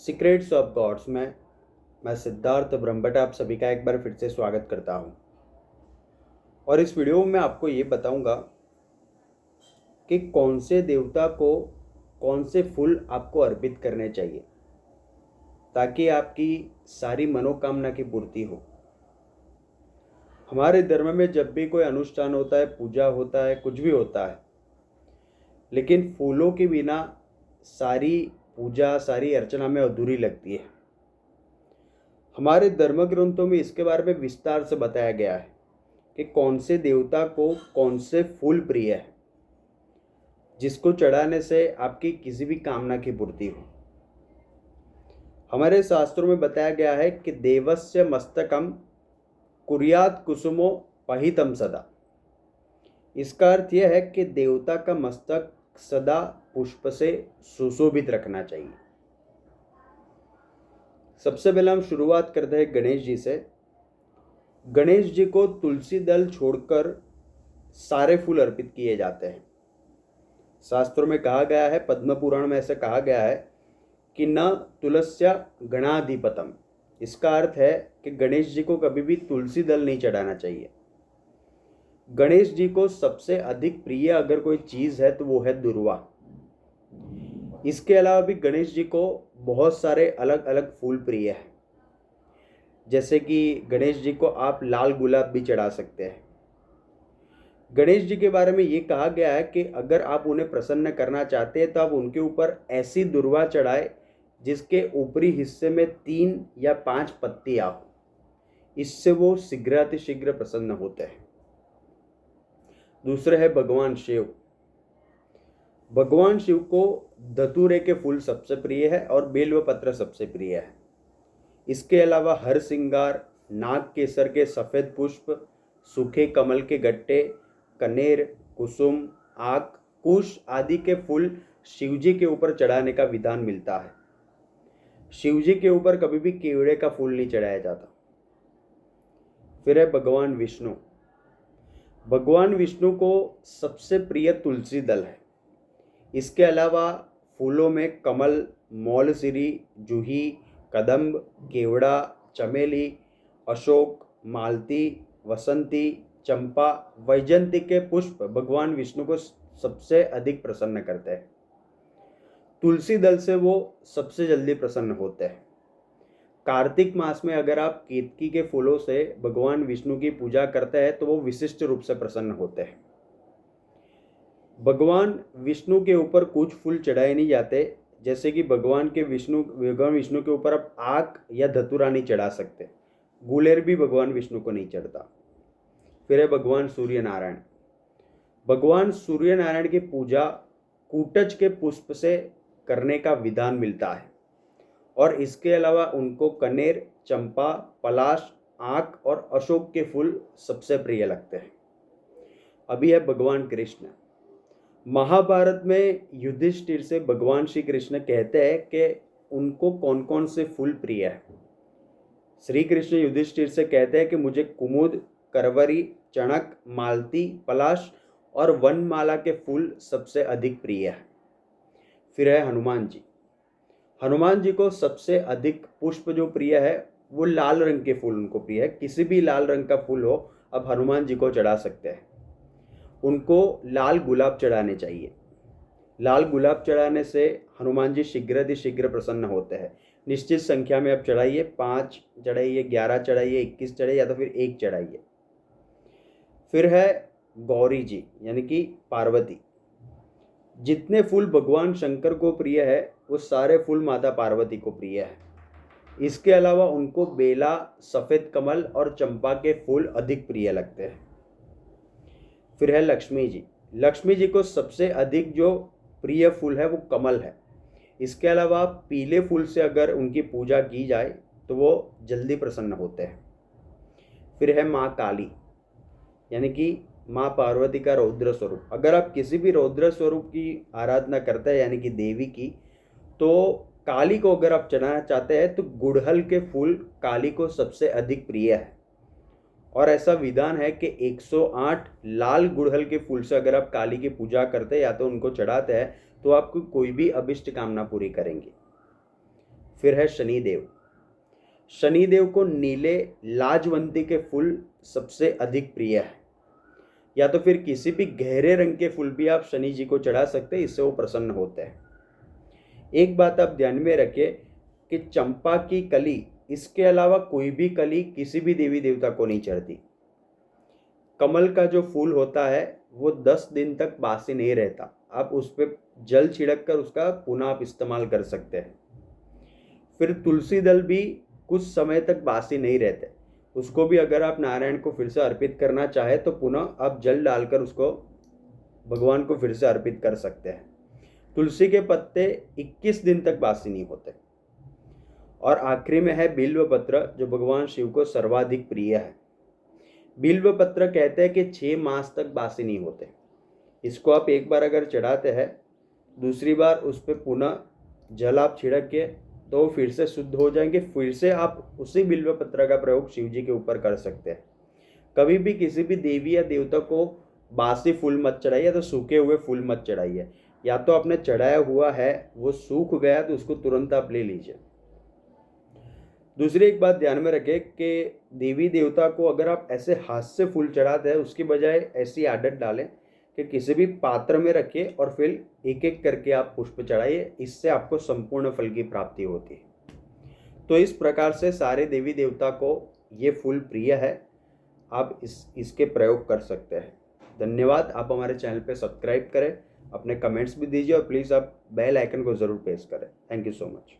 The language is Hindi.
सीक्रेट्स ऑफ गॉड्स में मैं सिद्धार्थ ब्रह्मभट्ट आप सभी का एक बार फिर से स्वागत करता हूं। और इस वीडियो में मैं आपको ये बताऊंगा कि कौन से देवता को कौन से फूल आपको अर्पित करने चाहिए ताकि आपकी सारी मनोकामना की पूर्ति हो। हमारे धर्म में जब भी कोई अनुष्ठान होता है, पूजा होता है, कुछ भी होता है, लेकिन फूलों के बिना सारी पूजा, सारी अर्चना में अधूरी लगती है। हमारे धर्म ग्रंथों में इसके बारे में विस्तार से बताया गया है कि कौन से देवता को कौन से फूल प्रिय है, जिसको चढ़ाने से आपकी किसी भी कामना की पूर्ति हो। हमारे शास्त्रों में बताया गया है कि देवस्य मस्तकम कुर्यात कुसुमो पहितम सदा। इसका अर्थ यह है कि देवता का मस्तक सदा पुष्प से सुशोभित रखना चाहिए। सबसे पहले हम शुरुआत करते हैं गणेश जी से। गणेश जी को तुलसी दल छोड़कर सारे फूल अर्पित किए जाते हैं। शास्त्रों में कहा गया है, पद्म पुराण में ऐसे कहा गया है कि न तुलस्या गणाधिपतम। इसका अर्थ है कि गणेश जी को कभी भी तुलसी दल नहीं चढ़ाना चाहिए। गणेश जी को सबसे अधिक प्रिय अगर कोई चीज है तो वो है दुर्वा। इसके अलावा भी गणेश जी को बहुत सारे अलग अलग फूल प्रिय है, जैसे कि गणेश जी को आप लाल गुलाब भी चढ़ा सकते हैं। गणेश जी के बारे में ये कहा गया है कि अगर आप उन्हें प्रसन्न करना चाहते हैं तो आप उनके ऊपर ऐसी दुर्वा चढ़ाए जिसके ऊपरी हिस्से में 3 या 5 पत्तियां हो। इससे वो शीघ्रातिशीघ्र प्रसन्न होते हैं। दूसरे है भगवान शिव। भगवान शिव को धतूरे के फूल सबसे प्रिय है और बेलव पत्र सबसे प्रिय है। इसके अलावा हर सिंगार, नाग केसर के सफ़ेद पुष्प, सूखे कमल के गट्टे, कनेर, कुसुम, आक, कुश आदि के फूल शिवजी के ऊपर चढ़ाने का विधान मिलता है। शिवजी के ऊपर कभी भी केवड़े का फूल नहीं चढ़ाया जाता। फिर है भगवान विष्णु। भगवान विष्णु को सबसे प्रिय तुलसी दल है। इसके अलावा फूलों में कमल, मौलसिरी, जूही, कदम्ब, केवड़ा, चमेली, अशोक, मालती, वसंती, चंपा, वैजंती के पुष्प भगवान विष्णु को सबसे अधिक प्रसन्न करते हैं। तुलसी दल से वो सबसे जल्दी प्रसन्न होते हैं। कार्तिक मास में अगर आप केतकी के फूलों से भगवान विष्णु की पूजा करते हैं तो वो विशिष्ट रूप से प्रसन्न होते हैं। भगवान विष्णु के ऊपर कुछ फूल चढ़ाए नहीं जाते, जैसे कि भगवान विष्णु के ऊपर आप आक या धतूरा नहीं चढ़ा सकते। गुलेर भी भगवान विष्णु को नहीं चढ़ता। फिर है भगवान सूर्य नारायण। भगवान सूर्य नारायण की पूजा कूटज के पुष्प से करने का विधान मिलता है और इसके अलावा उनको कनेर, चंपा, पलाश, आक और अशोक के फूल सबसे प्रिय लगते हैं। अभी है भगवान कृष्ण। महाभारत में युधिष्ठिर से भगवान श्री कृष्ण कहते हैं कि उनको कौन कौन से फूल प्रिय है। श्री कृष्ण युधिष्ठिर से कहते हैं कि मुझे कुमुद, करवरी, चणक, मालती, पलाश और वनमाला के फूल सबसे अधिक प्रिय है। फिर है हनुमान जी। हनुमान जी को सबसे अधिक पुष्प जो प्रिय है वो लाल रंग के फूल उनको प्रिय है। किसी भी लाल रंग का फूल हो अब हनुमान जी को चढ़ा सकते हैं। उनको लाल गुलाब चढ़ाने चाहिए। लाल गुलाब चढ़ाने से हनुमान जी शीघ्र प्रसन्न होते हैं। निश्चित संख्या में आप चढ़ाइए, 5 चढ़ाइए, 11 चढ़ाइए, 21 चढ़ाइए या तो फिर 1 चढ़ाइए। फिर है गौरी जी यानी कि पार्वती। जितने फूल भगवान शंकर को प्रिय है वो सारे फूल माता पार्वती को प्रिय है। इसके अलावा उनको बेला, सफ़ेद कमल और चंपा के फूल अधिक प्रिय लगते हैं। फिर है लक्ष्मी जी। लक्ष्मी जी को सबसे अधिक जो प्रिय फूल है वो कमल है। इसके अलावा पीले फूल से अगर उनकी पूजा की जाए तो वो जल्दी प्रसन्न होते हैं। फिर है माँ काली यानी कि माँ पार्वती का रौद्र स्वरूप। अगर आप किसी भी रौद्र स्वरूप की आराधना करते हैं यानी कि देवी की, तो काली को अगर आप चढ़ाना चाहते हैं तो गुड़हल के फूल काली को सबसे अधिक प्रिय है। और ऐसा विधान है कि 108 लाल गुड़हल के फूल से अगर आप काली की पूजा करते हैं या तो उनको चढ़ाते हैं तो आपको कोई भी अभिष्ट कामना पूरी करेंगे। फिर है शनिदेव। शनिदेव को नीले लाजवंती के फूल सबसे अधिक प्रिय है, या तो फिर किसी भी गहरे रंग के फूल भी आप शनि जी को चढ़ा सकते हैं, इससे वो प्रसन्न होते हैं। एक बात आप ध्यान में रखिए कि चंपा की कली, इसके अलावा कोई भी कली किसी भी देवी देवता को नहीं चढ़ती। कमल का जो फूल होता है वो 10 दिन तक बासी नहीं रहता, आप उस पर जल छिड़क कर उसका पुनः आप इस्तेमाल कर सकते हैं। फिर तुलसी दल भी कुछ समय तक बासी नहीं रहते, उसको भी अगर आप नारायण को फिर से अर्पित करना चाहे तो पुनः आप जल डालकर उसको भगवान को फिर से अर्पित कर सकते हैं। तुलसी के पत्ते 21 दिन तक बासी नहीं होते। और आखिरी में है बिल्व पत्र, जो भगवान शिव को सर्वाधिक प्रिय है। बिल्व पत्र कहते हैं कि 6 मास तक बासी नहीं होते। इसको आप एक बार अगर चढ़ाते हैं, दूसरी बार उस पर पुनः जल आप छिड़क के तो फिर से शुद्ध हो जाएंगे, फिर से आप उसी बिल्व पत्र का प्रयोग शिव जी के ऊपर कर सकते हैं। कभी भी किसी भी देवी या देवता को बासी फूल मत चढ़ाइए, तो सूखे हुए फूल मत चढ़ाइए। या तो आपने चढ़ाया हुआ है वो सूख गया तो उसको तुरंत आप ले लीजिए। दूसरी एक बात ध्यान में रखें कि देवी देवता को अगर आप ऐसे हाथ से फूल चढ़ाते हैं, उसकी बजाय ऐसी आदत डालें कि किसी भी पात्र में रखिए और फिर एक एक करके आप पुष्प चढ़ाइए, इससे आपको संपूर्ण फल की प्राप्ति होती है। तो इस प्रकार से सारे देवी देवता को ये फूल प्रिय है, आप इसके प्रयोग कर सकते हैं। धन्यवाद। आप हमारे चैनल पे सब्सक्राइब करें, अपने कमेंट्स भी दीजिए और प्लीज़ आप बेल आइकन को ज़रूर प्रेस करें। Thank you so much.